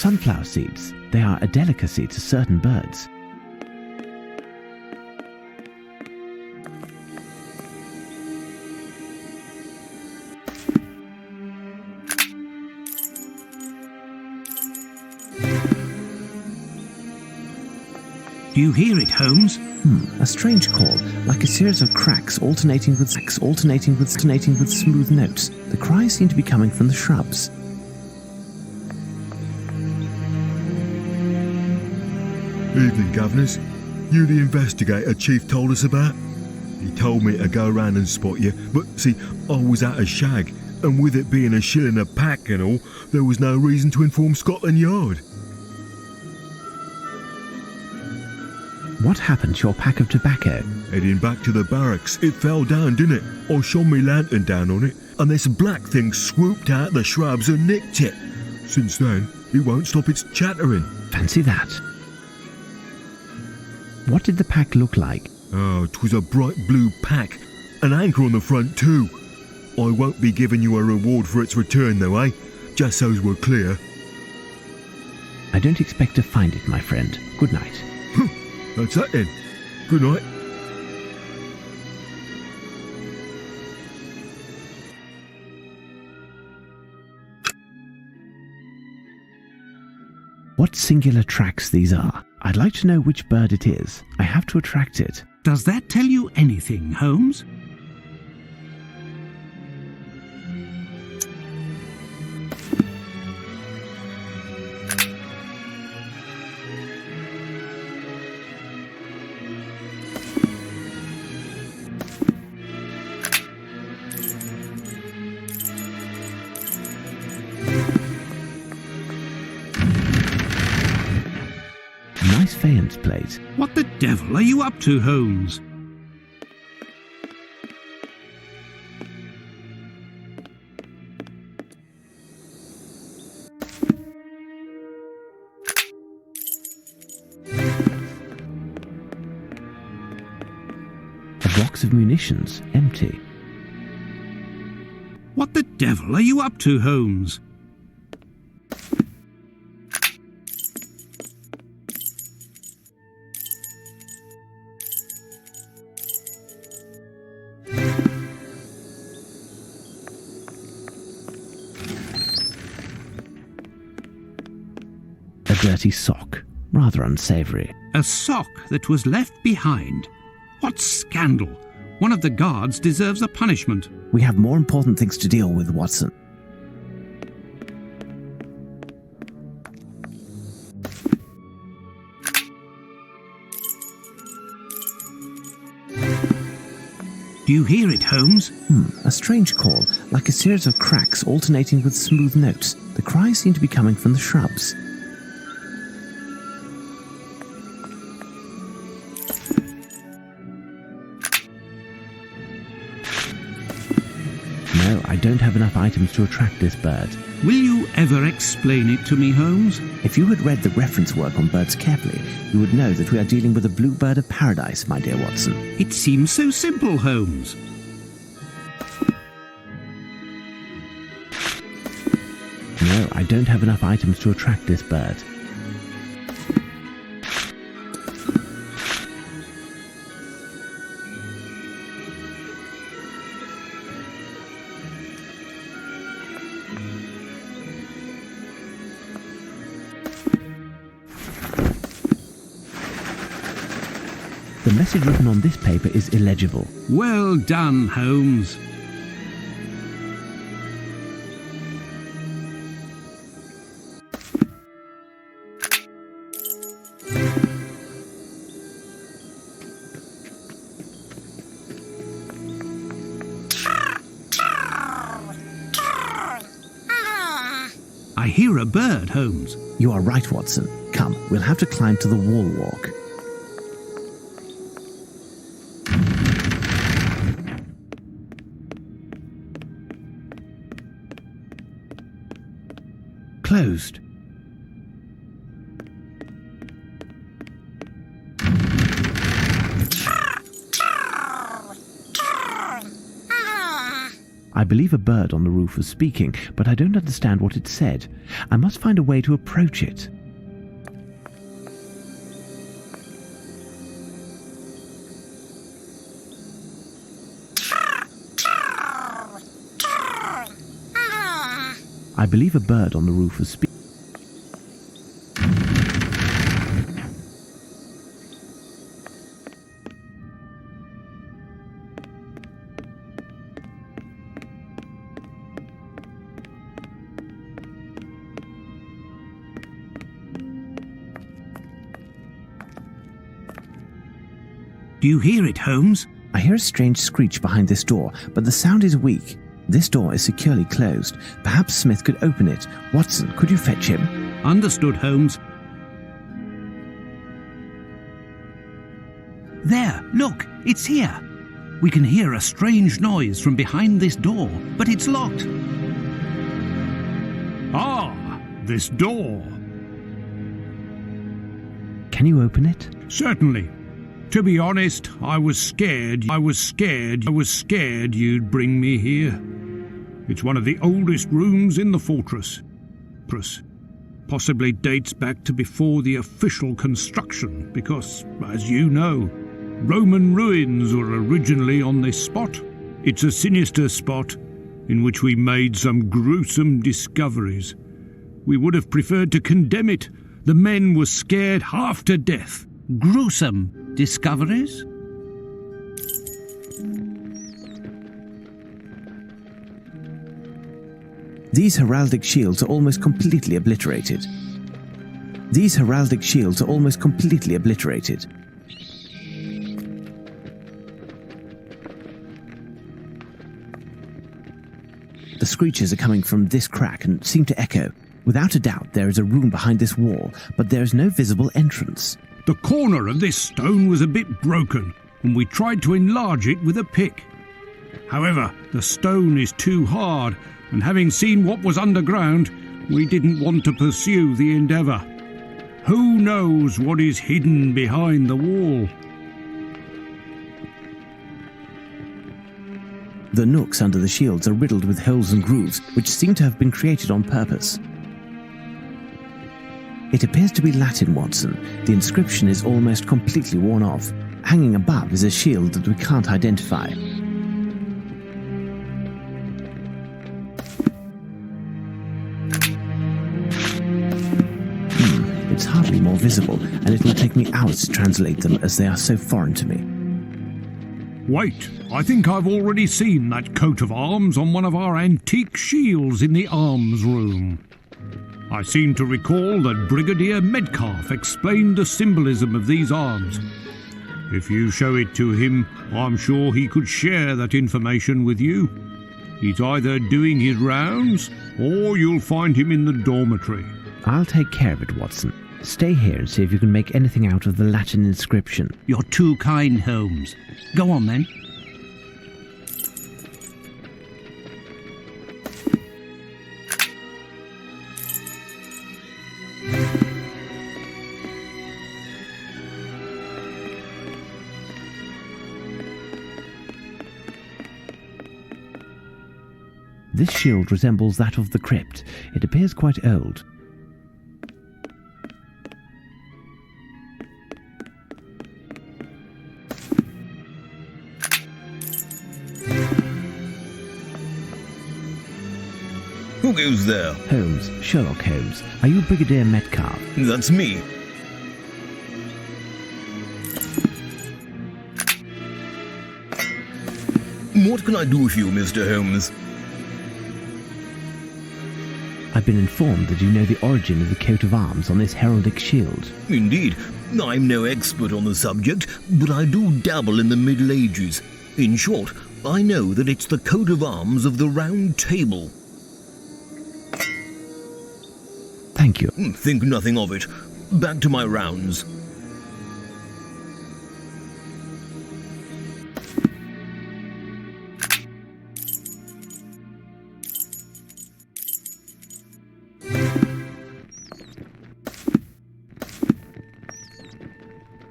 Sunflower seeds. They are a delicacy to certain birds. Do you hear it, Holmes? A strange call, like a series of cracks alternating with smooth notes. The cries seem to be coming from the shrubs. Evening, Governors. You the investigator Chief told us about? He told me to go round and spot you, but see, I was at a shag, and with it being a shilling a pack and all, there was no reason to inform Scotland Yard. What happened to your pack of tobacco? Heading back to the barracks, it fell down, didn't it? I shone me lantern down on it, and this black thing swooped out the shrubs and nicked it. Since then, it won't stop its chattering. Fancy that. What did the pack look like? Oh, 'twas a bright blue pack, an anchor on the front too. I won't be giving you a reward for its return though, eh? Just so's we're clear. I don't expect to find it, my friend. Good night. That's that then. Good night. What singular tracks these are. I'd like to know which bird it is. I have to attract it. Does that tell you anything, Holmes? Nice faience plate. What the devil are you up to, Holmes? A box of munitions, empty. What the devil are you up to, Holmes? A dirty sock. Rather unsavoury. A sock that was left behind. What scandal! One of the guards deserves a punishment. We have more important things to deal with, Watson. Do you hear it, Holmes? A strange call, like a series of cracks alternating with smooth notes. The cries seem to be coming from the shrubs. No, I don't have enough items to attract this bird. Will you ever explain it to me, Holmes? If you had read the reference work on birds carefully, you would know that we are dealing with a bluebird of paradise, my dear Watson. It seems so simple, Holmes. No, I don't have enough items to attract this bird. The message written on this paper is illegible. Well done, Holmes. I hear a bird, Holmes. You are right, Watson. Come, we'll have to climb to the wall walk. Closed. I believe a bird on the roof was speaking, but I don't understand what it said. I must find a way to approach it. I believe a bird on the roof was speaking. Do you hear it, Holmes? I hear a strange screech behind this door, but the sound is weak. This door is securely closed. Perhaps Smith could open it. Watson, could you fetch him? Understood, Holmes. There, look, it's here. We can hear a strange noise from behind this door, but it's locked. Ah, this door. Can you open it? Certainly. To be honest, I was scared you'd bring me here. It's one of the oldest rooms in the fortress. Possibly dates back to before the official construction, because, as you know, Roman ruins were originally on this spot. It's a sinister spot in which we made some gruesome discoveries. We would have preferred to condemn it. The men were scared half to death. Gruesome discoveries? These heraldic shields are almost completely obliterated. The screeches are coming from this crack and seem to echo. Without a doubt, there is a room behind this wall, but there is no visible entrance. The corner of this stone was a bit broken, and we tried to enlarge it with a pick. However, the stone is too hard, and having seen what was underground, we didn't want to pursue the endeavour. Who knows what is hidden behind the wall? The nooks under the shields are riddled with holes and grooves, which seem to have been created on purpose. It appears to be Latin, Watson. The inscription is almost completely worn off. Hanging above is a shield that we can't identify. It's hardly more visible, and it will take me hours to translate them as they are so foreign to me. Wait, I think I've already seen that coat of arms on one of our antique shields in the arms room. I seem to recall that Brigadier Metcalf explained the symbolism of these arms. If you show it to him, I'm sure he could share that information with you. He's either doing his rounds, or you'll find him in the dormitory. I'll take care of it, Watson. Stay here and see if you can make anything out of the Latin inscription. You're too kind, Holmes. Go on, then. This shield resembles that of the crypt. It appears quite old. Who goes there? Holmes, Sherlock Holmes. Are you Brigadier Metcalf? That's me. What can I do for you, Mr. Holmes? I've been informed that you know the origin of the coat of arms on this heraldic shield. Indeed. I'm no expert on the subject, but I do dabble in the Middle Ages. In short, I know that it's the coat of arms of the Round Table. Thank you. Think nothing of it. Back to my rounds.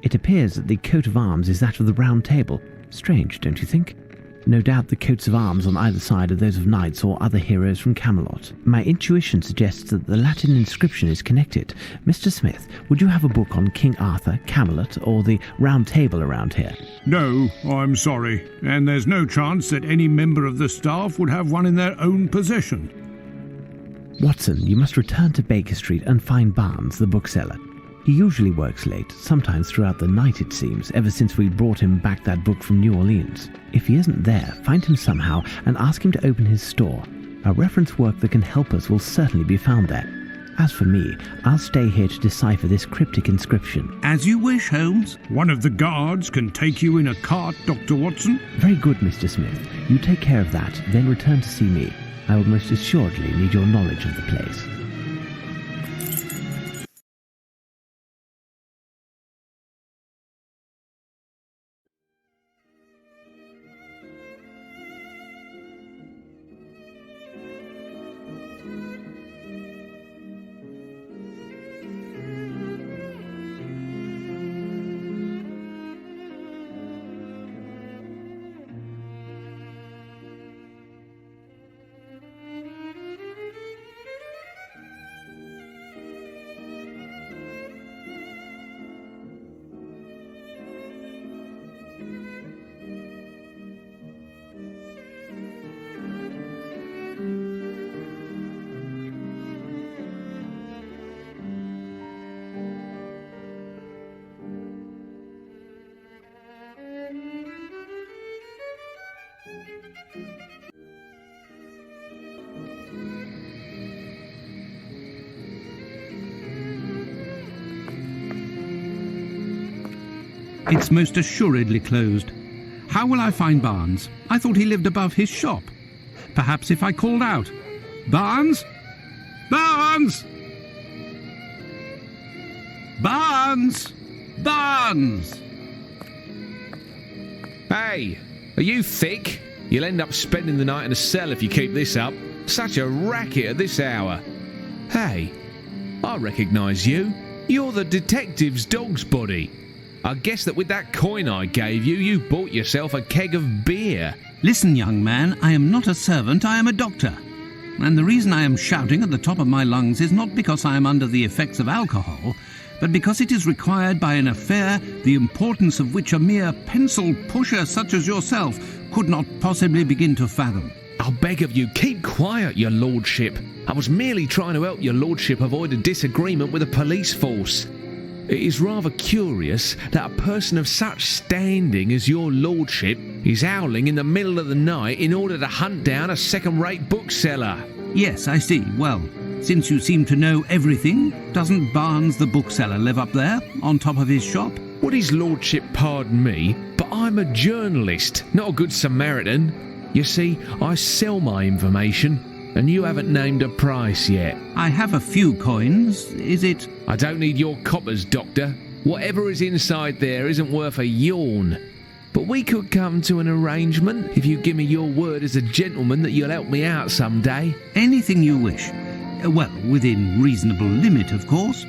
It appears that the coat of arms is that of the Round Table. Strange, don't you think? No doubt the coats of arms on either side are those of knights or other heroes from Camelot. My intuition suggests that the Latin inscription is connected. Mr. Smith, would you have a book on King Arthur, Camelot, or the Round Table around here? No, I'm sorry, and there's no chance that any member of the staff would have one in their own possession. Watson, you must return to Baker Street and find Barnes, the bookseller. He usually works late, sometimes throughout the night it seems, ever since we brought him back that book from New Orleans. If he isn't there, find him somehow and ask him to open his store. A reference work that can help us will certainly be found there. As for me, I'll stay here to decipher this cryptic inscription. As you wish, Holmes. One of the guards can take you in a cart, Dr. Watson. Very good, Mr. Smith. You take care of that, then return to see me. I will most assuredly need your knowledge of the place. It's most assuredly closed. How will I find Barnes? I thought he lived above his shop. Perhaps if I called out, Barnes? Barnes! Barnes! Barnes! Hey, are you thick? You'll end up spending the night in a cell if you keep this up. Such a racket at this hour. Hey, I recognise you. You're the detective's dog's body. I guess that with that coin I gave you, you bought yourself a keg of beer. Listen, young man, I am not a servant, I am a doctor. And the reason I am shouting at the top of my lungs is not because I am under the effects of alcohol, but because it is required by an affair the importance of which a mere pencil pusher such as yourself could not possibly begin to fathom. I'll beg of you, keep quiet, your lordship. I was merely trying to help your lordship avoid a disagreement with the police force. It is rather curious that a person of such standing as your lordship is howling in the middle of the night in order to hunt down a second-rate bookseller. Yes, I see. Well, since you seem to know everything, doesn't Barnes the bookseller live up there, on top of his shop? Would his lordship pardon me, but I'm a journalist, not a good Samaritan. You see, I sell my information, and you haven't named a price yet. I have a few coins. Is it... I don't need your coppers, Doctor. Whatever is inside there isn't worth a yawn. But we could come to an arrangement if you give me your word as a gentleman that you'll help me out some day. Anything you wish. Well, within reasonable limit, of course.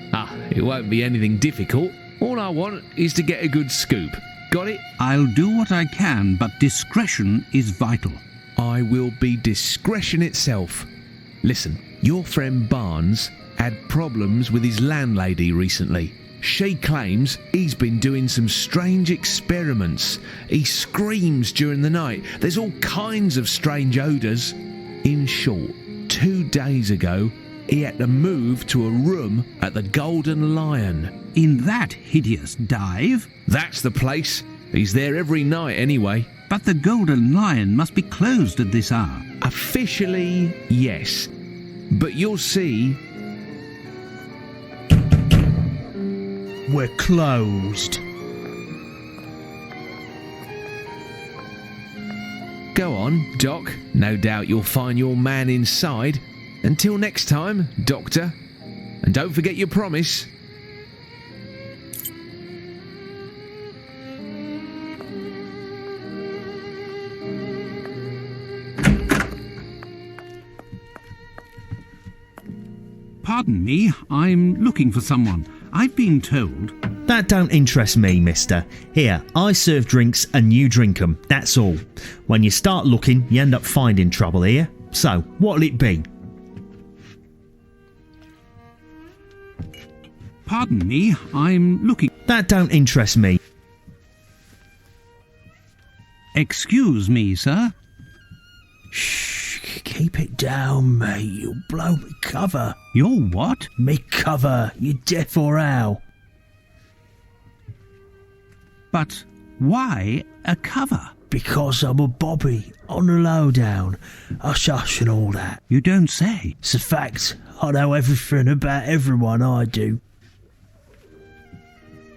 It won't be anything difficult. All I want is to get a good scoop. Got it? I'll do what I can, but discretion is vital. I will be discretion itself. Listen, your friend Barnes had problems with his landlady recently. She claims he's been doing some strange experiments. He screams during the night. There's all kinds of strange odours. In short, 2 days ago, he had to move to a room at the Golden Lion. In that hideous dive? That's the place. He's there every night anyway. But the Golden Lion must be closed at this hour. Officially, yes. But you'll see... We're closed. Go on, Doc. No doubt you'll find your man inside. Until next time, Doctor. And don't forget your promise. Pardon me, I'm looking for someone. I've been told... That don't interest me, mister. Here, I serve drinks and you drink 'em, that's all. When you start looking, you end up finding trouble here. So, what'll it be? Pardon me, I'm looking... That don't interest me. Excuse me, sir. Shh, keep it down, mate. You'll blow me cover. Your what? Me cover, you deaf or how? But why a cover? Because I'm a bobby, on the lowdown, hush hush and all that. You don't say. It's a fact. I know everything about everyone, I do.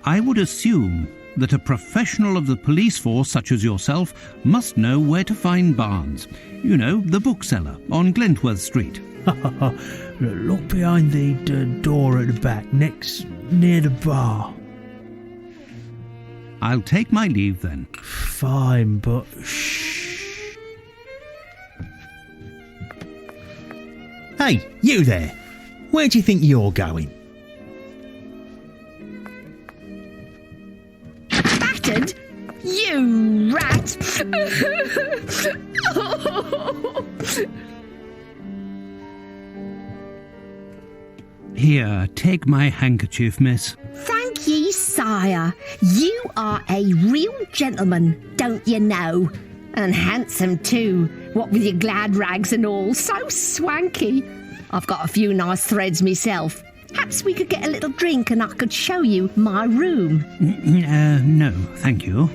I would assume that a professional of the police force such as yourself must know where to find Barnes. You know, the bookseller on Glentworth Street. Look behind the door at the back, near the bar. I'll take my leave then. Fine, but shh. Hey, you there. Where do you think you're going? Battered? You rat! Here, take my handkerchief, miss. Thank ye, sire. You are a real gentleman, don't you know? And handsome too, what with your glad rags and all, so swanky. I've got a few nice threads myself. Perhaps we could get a little drink and I could show you my room. No, thank you.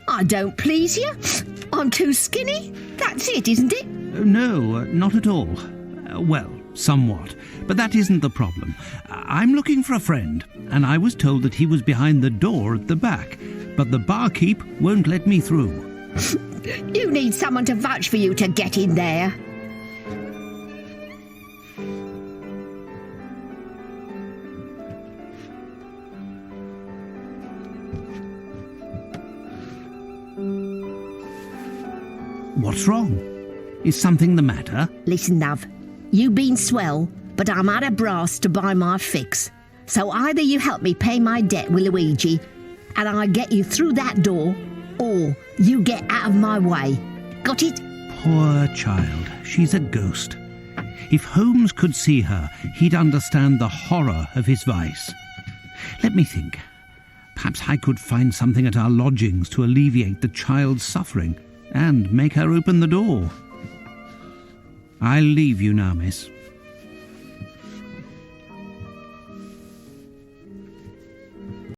I don't please you? I'm too skinny? That's it, isn't it? No, not at all. Well, somewhat. But that isn't the problem. I'm looking for a friend, and I was told that he was behind the door at the back, but the barkeep won't let me through. You need someone to vouch for you to get in there. What's wrong? Is something the matter? Listen, love. You been swell, but I'm out of brass to buy my fix. So either you help me pay my debt with Luigi, and I get you through that door, or you get out of my way. Got it? Poor child. She's a ghost. If Holmes could see her, he'd understand the horror of his vice. Let me think. Perhaps I could find something at our lodgings to alleviate the child's suffering and make her open the door. I'll leave you now, miss.